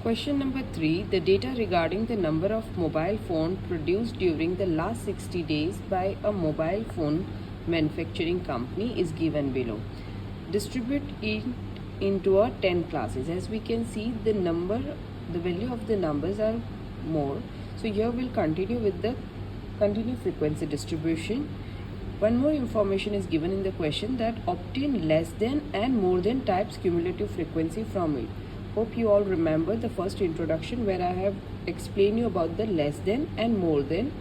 Question number 3. The data regarding the number of mobile phone produced during the last 60 days by a mobile phone manufacturing company is given below. Distribute it into a 10 classes. As we can see, the value of the numbers are more. So here we'll continue with the continuous frequency distribution. One more information is given in the question, that obtain less than and more than types cumulative frequency from it. Hope you all remember the first introduction where I have explained you about the less than and more than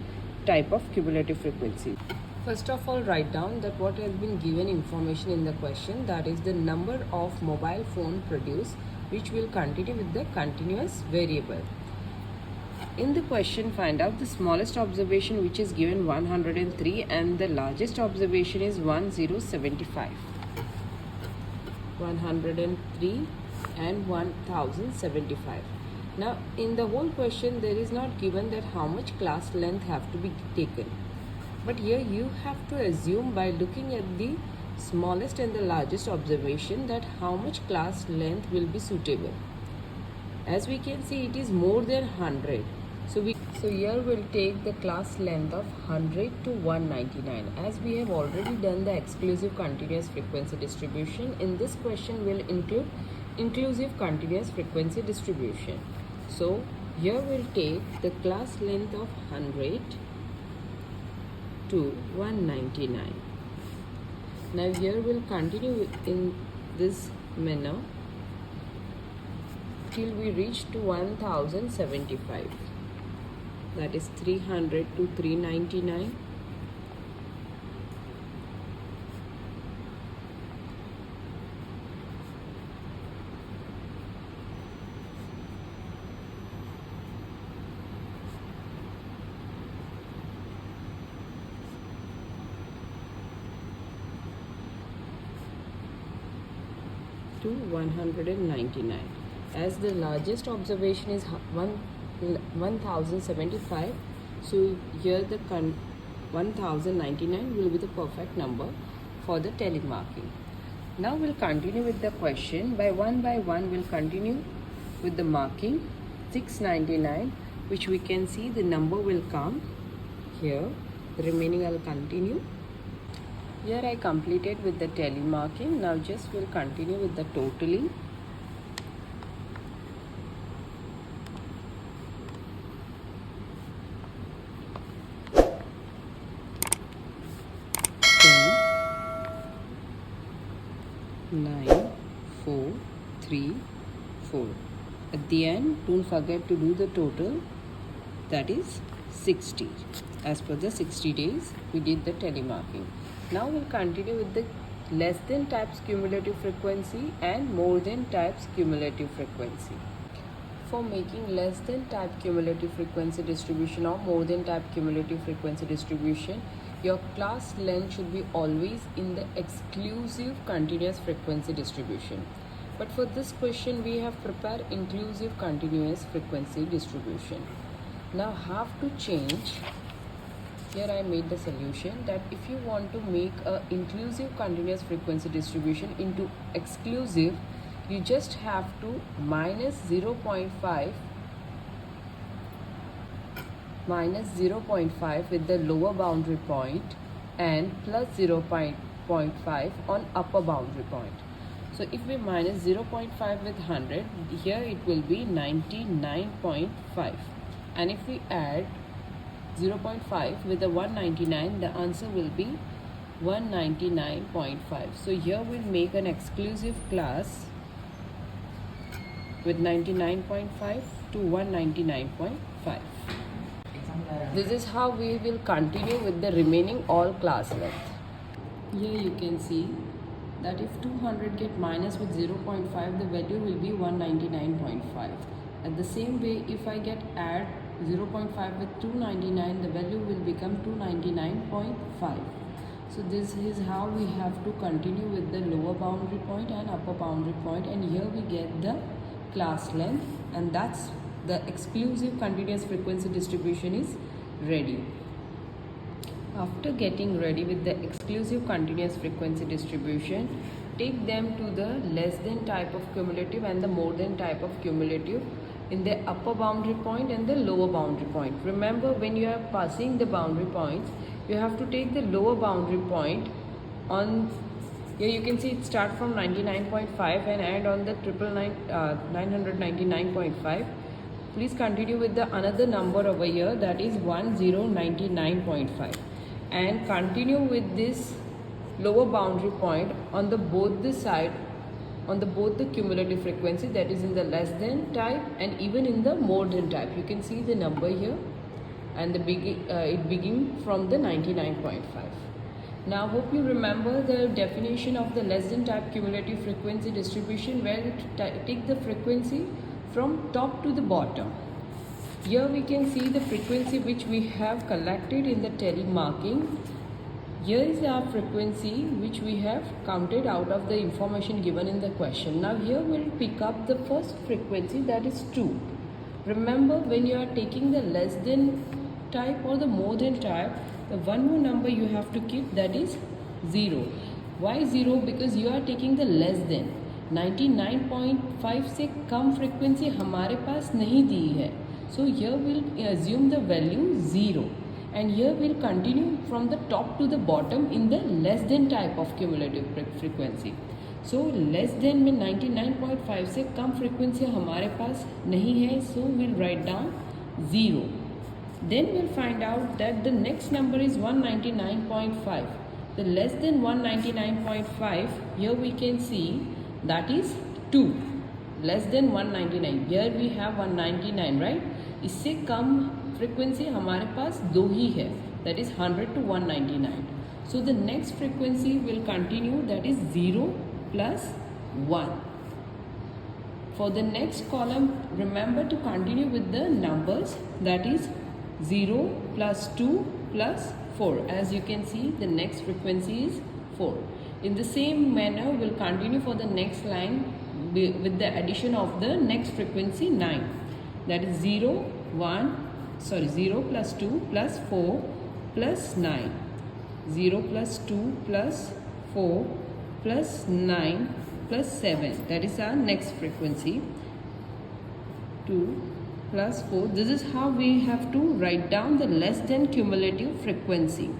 type of cumulative frequency. First of all, write down that what has been given information in the question, that is the number of mobile phone produced, which will continue with the continuous variable. In the question, find out the smallest observation, which is given 103, and the largest observation is 1075. 103 and 1075. Now in the whole question there is not given that how much class length have to be taken, but here you have to assume by looking at the smallest and the largest observation that how much class length will be suitable. As we can see, it is more than 100, so here we'll take the class length of 100 to 199. As we have already done the exclusive continuous frequency distribution, in this question we'll include inclusive continuous frequency distribution. So here we'll take the class length of 100 to 199. Now here we'll continue in this manner till we reach to 1075. That is 300 to 399. To 199. As the largest observation is 1075, so here the 1099 will be the perfect number for the telemarking. Now we'll continue with the question. By one we'll continue with the marking. 699, which we can see the number will come here. The remaining I'll continue. Here I completed with the telemarking. Now just we'll continue with the totaling. Nine, 4, 3, 4. At the end, don't forget to do the total, that is 60. As per the 60 days, we did the telemarking. Now we'll continue with the less than types cumulative frequency and more than types cumulative frequency. For making less than type cumulative frequency distribution or more than type cumulative frequency distribution, your class length should be always in the exclusive continuous frequency distribution. But for this question, we have prepared inclusive continuous frequency distribution. Now have to change. Here I made the solution that if you want to make a inclusive continuous frequency distribution into exclusive, you just have to minus 0.5 with the lower boundary point and plus 0.5 on upper boundary point. So if we minus 0.5 with 100, here it will be 99.5, and if we add 0.5 with the 199, the answer will be 199.5. So here we'll make an exclusive class with 99.5 to 199.5. This is how we will continue with the remaining all class length. Here you can see that if 200 get minus with 0.5, the value will be 199.5. At the same way, if I get add 0.5 with 299, the value will become 299.5. So this is how we have to continue with the lower boundary point and upper boundary point, and here we get the class length, and that's the exclusive continuous frequency distribution is ready. After getting ready with the exclusive continuous frequency distribution, take them to the less than type of cumulative and the more than type of cumulative in the upper boundary point and the lower boundary point. Remember, when you are passing the boundary points, you have to take the lower boundary point on. Here you can see it start from 99.5 and end on the 999.5. Please continue with the another number over here, that is 1099.5, and continue with this lower boundary point on the both the side, on the both the cumulative frequency, that is in the less than type and even in the more than type. You can see the number here, and the it begin from the 99.5. Now hope you remember the definition of the less than type cumulative frequency distribution, where you take the frequency from top to the bottom. Here we can see the frequency which we have collected in the telemarking. Here is our frequency which we have counted out of the information given in the question. Now here we'll pick up the first frequency, that is 2. Remember, when you are taking the less than type or the more than type, the one more number you have to keep, that is 0. Why 0? Because you are taking the less than. 99.5 से कम frequency हमारे पास नहीं दी है. So here we'll assume the value 0. And here we'll continue from the top to the bottom in the less than type of cumulative frequency. So less than में 99.5 से कम frequency हमारे पास नहीं है. So we'll write down 0. Then we'll find out that the next number is 199.5. The less than 199.5, here we can see that is 2. Less than 199. Here we have 199, right? इससे कम frequency हमारे पास दो ही है, that is 100 to 199. So the next frequency will continue, that is 0 plus 1. For the next column, remember to continue with the numbers, that is 0 plus 2 plus 4. As you can see, the next frequency is 4. In the same manner, we'll continue for the next line with the addition of the next frequency 9. That is 0 plus 2 plus 4 plus 9. 0 plus 2 plus 4 plus 9 plus 7. That is our next frequency. 2 plus 4. This is how we have to write down the less than cumulative frequency.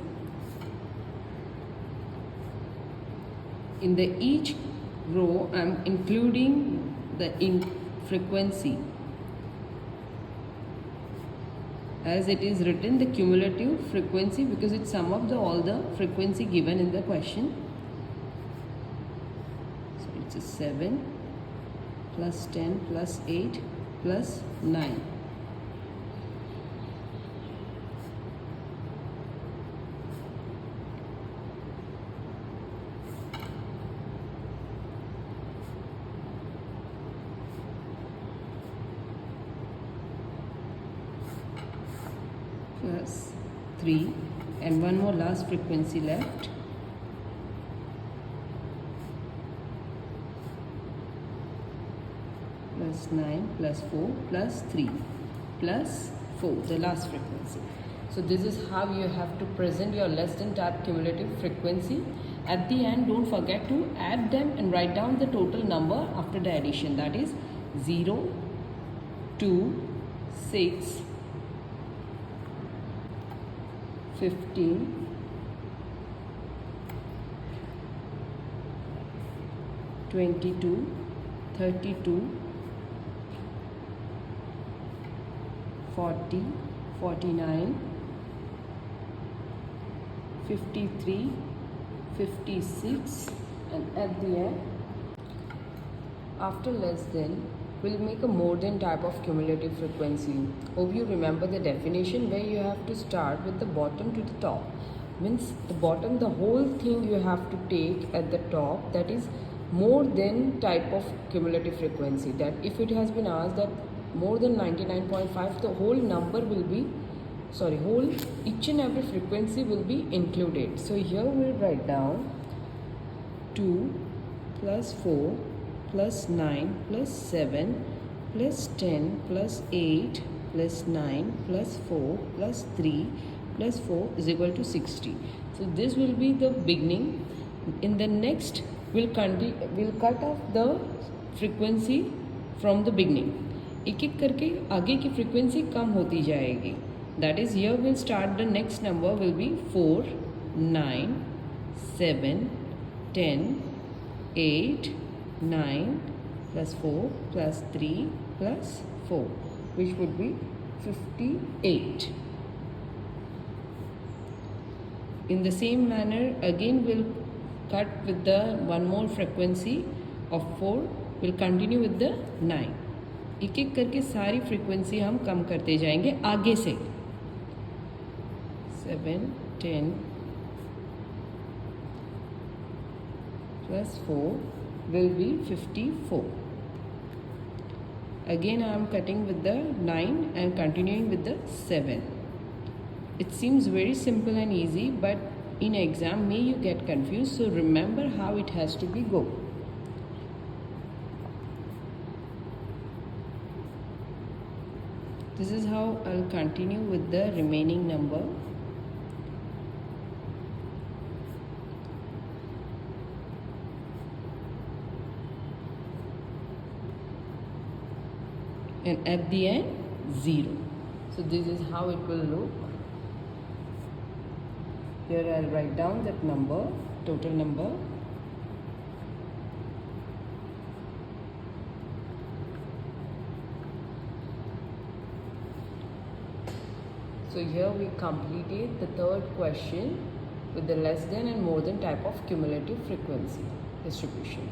In the each row, I am including the frequency. As it is written, the cumulative frequency, because it sum up all the frequency given in the question. So it's a 7 plus 10 plus 8 plus 9. Plus 3, and one more last frequency left. Plus 9 plus 4 plus 3 plus 4, the last frequency. So this is how you have to present your less than type cumulative frequency. At the end, don't forget to add them and write down the total number after the addition, that is 0, 2, 6, 15, 22, 32, 40, 49, 53, 56, and at the end, after less than, we'll make a more than type of cumulative frequency. Hope you remember the definition, where you have to start with the bottom to the top. Means the bottom, the whole thing you have to take at the top, that is more than type of cumulative frequency. That if it has been asked that more than 99.5, the whole number will be, whole each and every frequency will be included. So here we'll write down 2 plus 4 plus 9 plus 7 plus 10 plus 8 plus 9 plus 4 plus 3 plus 4 is equal to 60. So this will be the beginning. In the next, we'll cut off the frequency from the beginning. एक एक करके आगे की frequency कम होती जाएगी. That is here will start the next number will be 4, 9, 7, 10, 8, 9 plus 4 plus 3 plus 4, which would be 58. In the same manner, again we'll cut with the one more frequency of 4. We'll continue with the 9. एक एक करके सारी frequency हम कम करते जाएंगे आगे से. 7, 10 plus 4 will be 54. Again I am cutting with the 9 and continuing with the 7. It seems very simple and easy, but in exam may you get confused, so remember how it has to be go. This is how I'll continue with the remaining number. And at the end 0. So this is how it will look. Here I'll write down that number, total number. So here we completed the third question with the less than and more than type of cumulative frequency distribution.